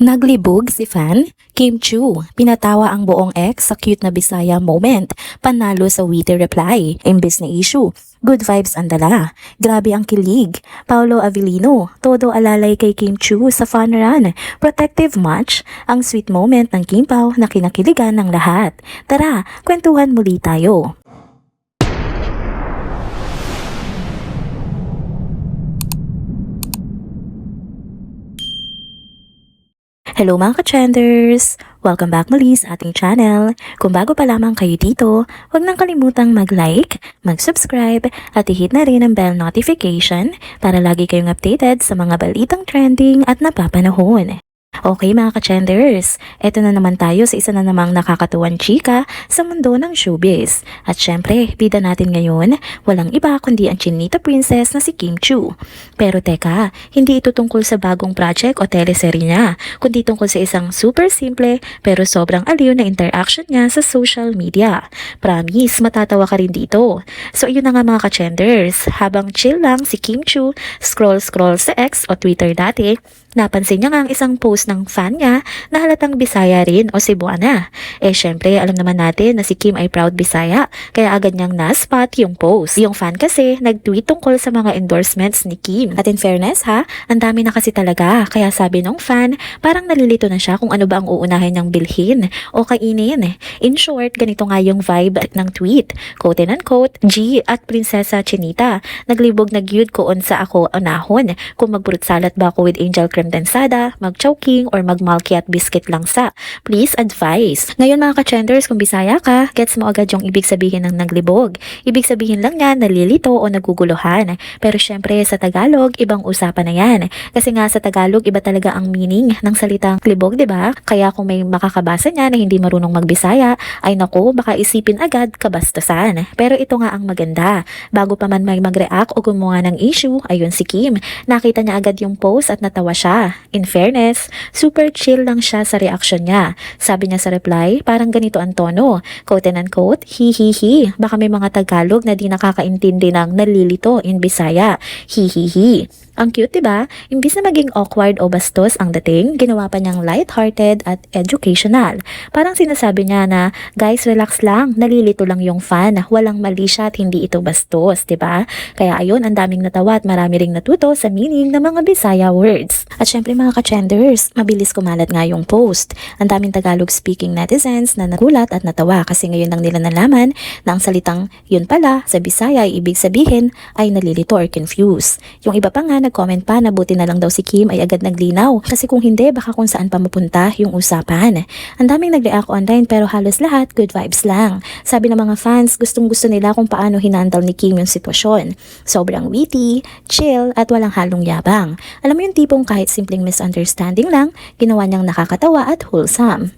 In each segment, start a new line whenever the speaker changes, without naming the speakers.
Naglibog si fan, Kim Chu, pinatawa ang buong ex sa cute na Bisaya moment, panalo sa witty reply, imbes na issue, good vibes ang dala. Grabe ang kilig, Paolo Avellino, todo alalay kay Kim Chu sa fun run, protective match, ang sweet moment ng Kim Pao na kinakiligan ng lahat. Tara, kwentuhan muli tayo. Hello mga ka-trenders! Welcome back muli sa ating channel. Kung bago pa lamang kayo dito, huwag nang kalimutang mag-like, mag-subscribe at i-hit na rin ang bell notification para lagi kayong updated sa mga balitang trending at napapanahon. Okay mga ka-trenders, eto na naman tayo sa isa na namang nakakatuwang chika sa mundo ng showbiz. At syempre, bida natin ngayon, walang iba kundi ang Chinita Princess na si Kim Chu. Pero teka, hindi ito tungkol sa bagong project o teleserye niya, kundi tungkol sa isang super simple pero sobrang aliw na interaction niya sa social media. Promise, matatawa ka rin dito. So yun na nga mga ka-trenders, habang chill lang si Kim Chu, scroll sa X o Twitter dati, napansin niya nga ang isang post ng fan niya na halatang Bisaya rin o Cebuana. Syempre, alam naman natin na si Kim ay proud Bisaya, kaya agad niyang na-spot yung post. Yung fan kasi, nag-tweet tungkol sa mga endorsements ni Kim. At in fairness ha, ang dami na kasi talaga, kaya sabi ng fan, parang nalilito na siya kung ano ba ang uunahin niyang bilhin o kainin. In short, ganito nga yung vibe ng tweet. Quote and unquote, G at Prinsesa Chinita, naglibog na gyud ko sa ako anahon, kung mag-fruit salad ba ako with Angel Cremdensada, mag-chowking, or mag-malki at biscuit lang sa. Please advise. Ngayon mga ka-trenders, kung Bisaya ka, gets mo agad yung ibig sabihin ng naglibog. Ibig sabihin lang yan, nalilito o naguguluhan. Pero syempre sa Tagalog, ibang usapan na yan. Kasi nga sa Tagalog, iba talaga ang meaning ng salitang libog, diba? Kaya kung may makakabasa niya na hindi marunong mag-Bisaya, ay naku, baka isipin agad kabastusan. Pero ito nga ang maganda. Bago pa man may mag-react o gumawa ng issue, ayun si Kim. Nakita niya agad yung post at natawa siya. In fairness, super chill lang siya sa reaction niya. Sabi niya sa reply, parang ganito ang tono, quote and unquote, hi. Baka may mga Tagalog na di nakakaintindi ng nalilito in Bisaya, hi. Ang cute, diba? Imbis na maging awkward o bastos ang dating, ginawa pa niyang lighthearted at educational. Parang sinasabi niya na, guys, relax lang, nalilito lang yung fan, walang mali siya at hindi ito bastos, diba? Kaya ayun, ang daming natawa at marami ring natuto sa meaning ng mga Bisaya words. At syempre mga ka-trenders, mabilis kumalat nga yung post. Ang daming Tagalog-speaking netizens na nagulat at natawa kasi ngayon lang nila nalaman na ang salitang yun pala sa Bisaya ay ibig sabihin ay nalilito or confused. Yung iba pa nga nag-comment pa na buti na lang daw si Kim ay agad naglinaw kasi kung hindi baka kung saan pa mapunta yung usapan. Ang daming nag-react online pero halos lahat good vibes lang. Sabi ng mga fans gustong gusto nila kung paano hinandle ni Kim yung sitwasyon. Sobrang witty, chill at walang halong yabang. Alam mo yung tipong kahit simpleng misunderstanding lang, ginawa niyang nakakatawa at wholesome.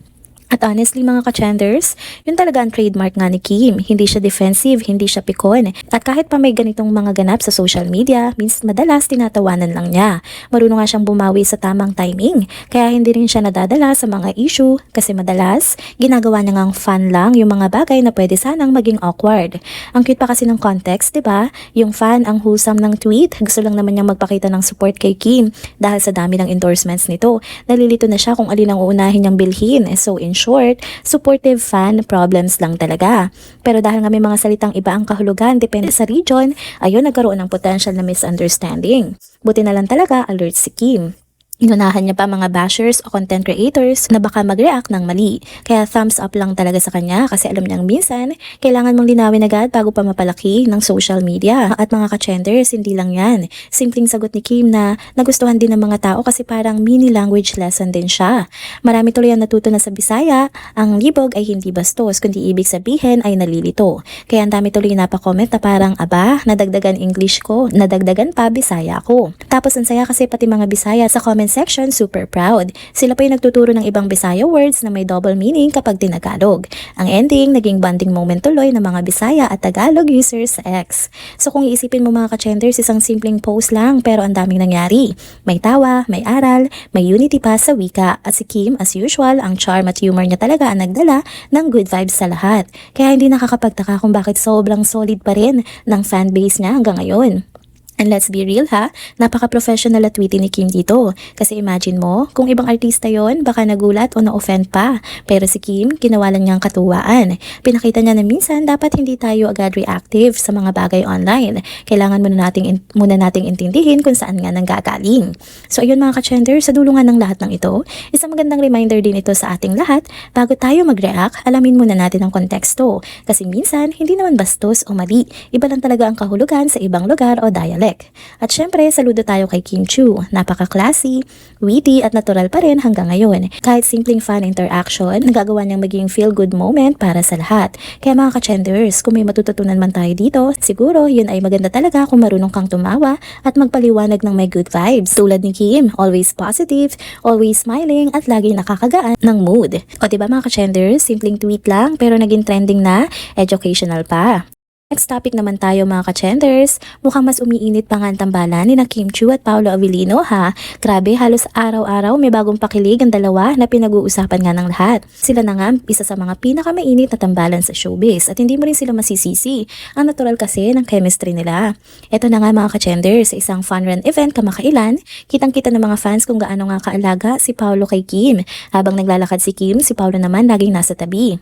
At honestly mga ka-trenders, yun talaga ang trademark nga ni Kim. Hindi siya defensive, hindi siya pikon. At kahit pa may ganitong mga ganap sa social media, madalas tinatawanan lang niya. Marunong nga siyang bumawi sa tamang timing. Kaya hindi rin siya nadadala sa mga issue kasi madalas, ginagawa niya ngang fun lang yung mga bagay na pwede sanang maging awkward. Ang cute pa kasi ng context, diba? Yung fan, ang wholesome ng tweet, gusto lang naman niyang magpakita ng support kay Kim dahil sa dami ng endorsements nito. Nalilito na siya kung alin ang uunahin niyang bilhin. So in short, supportive fan, problems lang talaga. Pero dahil nga may mga salitang iba ang kahulugan depende sa region, ayun nagkaroon ng potential na misunderstanding. Buti na lang talaga alert si Kim. Inunahan niya pa mga bashers o content creators na baka mag-react ng mali. Kaya thumbs up lang talaga sa kanya kasi alam niyang minsan, kailangan mong linawin agad bago pa mapalaki ng social media. At mga ka-trenders, hindi lang yan. Simpleng sagot ni Kim na nagustuhan din ng mga tao kasi parang mini language lesson din siya. Marami tuloy ang natuto na sa Bisaya, ang libog ay hindi bastos kundi ibig sabihin ay nalilito. Kaya ang dami tuloy napakomment na parang aba, nadagdagan English ko, nadagdagan pa Bisaya ko. Tapos ang saya kasi pati mga Bisaya sa comment section super proud. Sila pa yung nagtuturo ng ibang Bisaya words na may double meaning kapag tinagalog. Ang ending, naging bonding moment tuloy ng mga Bisaya at Tagalog users sa X. So kung iisipin mo mga ka-trenders, isang simpleng post lang pero ang daming nangyari. May tawa, may aral, may unity pa sa wika. At si Kim, as usual, ang charm at humor niya talaga ang nagdala ng good vibes sa lahat. Kaya hindi nakakapagtaka kung bakit sobrang solid pa rin ng fanbase niya hanggang ngayon. And let's be real ha, napaka-professional at witty ni Kim dito. Kasi imagine mo, kung ibang artista yon baka nagulat o na-offend pa. Pero si Kim, ginawa lang niyang katuwaan. Pinakita niya na minsan dapat hindi tayo agad reactive sa mga bagay online. Kailangan muna nating intindihin kung saan nga nanggagaling. So ayun mga ka-trender, sa dulo nga ng lahat ng ito, isang magandang reminder din ito sa ating lahat, bago tayo mag-react, alamin muna natin ang konteksto. Kasi minsan, hindi naman bastos o mali. Iba lang talaga ang kahulugan sa ibang lugar o dialect. At syempre, saludo tayo kay Kim Chiu. Napaka-classy, witty at natural pa rin hanggang ngayon. Kahit simpleng fan interaction, nagagawa niyang maging feel-good moment para sa lahat. Kaya mga ka-trenders, kung may matututunan man tayo dito, siguro yun ay maganda talaga kung marunong kang tumawa at magpaliwanag ng may good vibes. Tulad ni Kim, always positive, always smiling at laging nakakagaan ng mood. O diba mga ka-trenders, simpleng tweet lang pero naging trending na, educational pa. Next topic naman tayo mga ka-trenders, mukhang mas umiinit pa nga ang tambalan ni na Kim Chiu at Paolo Avellino ha. Grabe, halos araw-araw may bagong pakilig ang dalawa na pinag-uusapan nga ng lahat. Sila na nga isa sa mga pinakamainit na tambalan sa showbiz at hindi mo rin sila masisisi. Ang natural kasi ng chemistry nila. Ito na nga mga ka-trenders, sa isang fun run event kamakailan, kitang-kita ng mga fans kung gaano nga kaalaga si Paolo kay Kim. Habang naglalakad si Kim, si Paolo naman laging nasa tabi.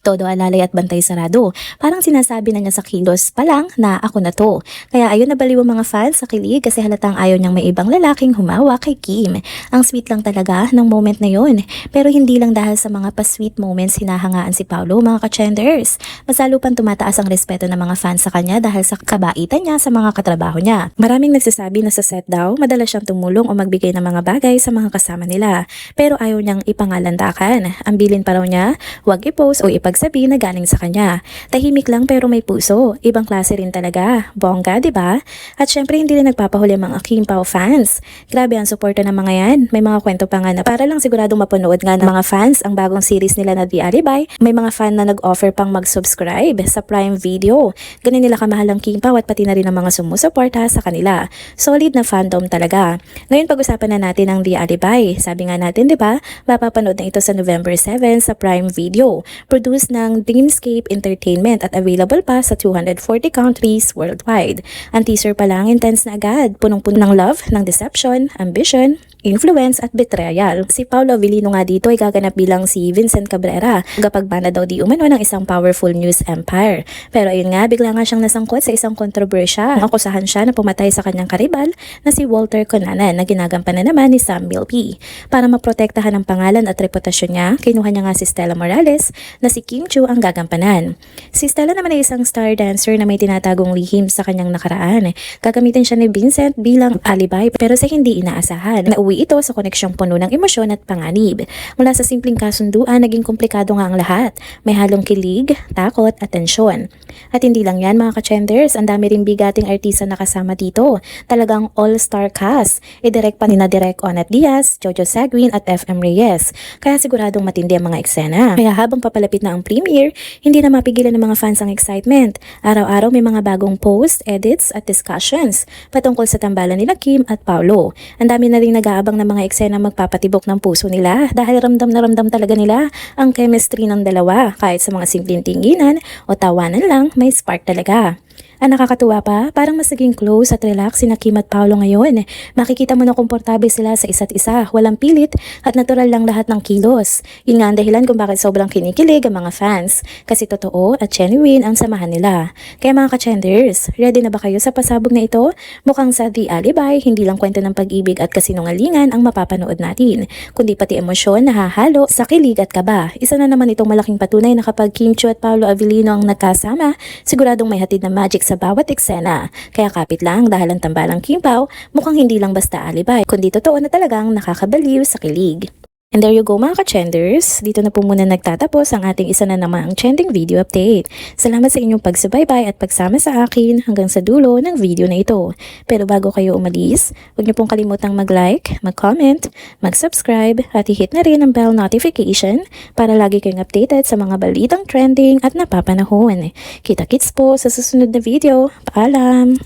Todo alalay at bantay sarado. Parang sinasabi na niya sa kilos pa lang na ako na to. Kaya ayun, nabaliw ang mga fans sa kilig kasi halatang ayaw niyang may ibang lalaking humawa kay Kim. Ang sweet lang talaga ng moment na yun. Pero hindi lang dahil sa mga pa-sweet moments hinahangaan si Paolo mga ka-trenders. Mas lalo pang tumataas ang respeto ng mga fans sa kanya dahil sa kabaitan niya sa mga katrabaho niya. Maraming nagsasabi na sa set daw, madalas siyang tumulong o magbigay ng mga bagay sa mga kasama nila. Pero ayaw niyang ipangalandakan. Ang bilin pa raw niya, huwag i-post o ipagsabi na galing sa kanya. Tahimik lang pero may puso. Ibang klase rin talaga. Bongga, di ba? At syempre hindi rin nagpapahuli ang mga Kim Pao fans. Grabe ang suporta ng mga yan. May mga kwento pa nga na para lang siguradong mapanood nga ng mga fans ang bagong series nila na The Alibay. May mga fan na nag-offer pang mag-subscribe sa Prime Video. Ganun nila kamahal ang Kim Pao at pati na rin ang mga sumusuporta sa kanila. Solid na fandom talaga. Ngayon pag-usapan na natin ang The Alibay. Sabi nga natin, di ba? Mapapanood na ito sa November 7 sa Prime Video. Produced ng Dreamscape Entertainment at available pa sa 240 countries worldwide. Ang teaser pa lang intense na agad, punong-puno ng love, ng deception, ambition, influence at betrayal. Si Paolo Avellino nga dito ay gaganap bilang si Vincent Cabrera, gapagbana daw di umano ng isang powerful news empire. Pero ayun nga, bigla nga siyang nasangkot sa isang kontrobersya. Akusahan siya na pumatay sa kanyang karibal na si Walter Conanan na ginagampanan naman ni Sam Milby. Para maprotektahan ang pangalan at reputasyon niya, kinuha niya nga si Stella Morales na si Kim Chiu ang gagampanan. Si Stella naman ay isang star dancer na may tinatagong lihim sa kanyang nakaraan. Gagamitin siya ni Vincent bilang alibay pero sa hindi inaasahan. Nauwi ito sa koneksyong puno ng emosyon at panganib. Mula sa simpleng kasunduan, naging komplikado nga ang lahat. May halong kilig, takot at tensyon. At hindi lang yan mga ka-trenders, ang dami ring bigating artista na kasama dito. Talagang all-star cast. Idirect pa ni na Direk Onat Diaz, Jojo Seguin at FM Reyes. Kaya siguradong matindi ang mga eksena. Kaya habang papalapit na ang premiere, hindi na mapigilan ng mga fans ang excitement. Araw-araw may mga bagong posts, edits at discussions patungkol sa tambalan nila Kim at Paolo. Ang dami na rin nag-aabang ng mga eksena magpapatibok ng puso nila dahil ramdam na ramdam talaga nila ang chemistry ng dalawa. Kahit sa mga simpleng tinginan o tawanan lang, may spark talaga. Ang nakakatuwa pa, parang mas naging close at relax sina Kim at Paolo ngayon. Makikita mo na komportable sila sa isa't isa, walang pilit at natural lang lahat ng kilos. Yun nga ang dahilan kung bakit sobrang kinikilig ang mga fans. Kasi totoo at genuine ang samahan nila. Kaya mga ka-trenders, ready na ba kayo sa pasabog na ito? Mukhang sa The Alibay, hindi lang kwento ng pag-ibig at kasinungalingan ang mapapanood natin, kundi pati emosyon na hahalo sa kilig at kaba. Isa na naman itong malaking patunay na kapag Kim Chiu at Paolo Avellino ang nagkasama, siguradong may hatid na magic sa bawat eksena. Kaya kapit lang dahil ang tambalang Kim Pao mukhang hindi lang basta alibay, kundi totoo na talagang nakakabaliw sa kilig. And there you go mga ka-trenders, dito na po muna nagtatapos ang ating isa na namang trending video update. Salamat sa inyong pagsubaybay at pagsama sa akin hanggang sa dulo ng video na ito. Pero bago kayo umalis, huwag niyo pong kalimutang mag-like, mag-comment, mag-subscribe at i-hit na rin ang bell notification para lagi kayong updated sa mga balitang trending at napapanahon. Kita-kits po sa susunod na video. Paalam!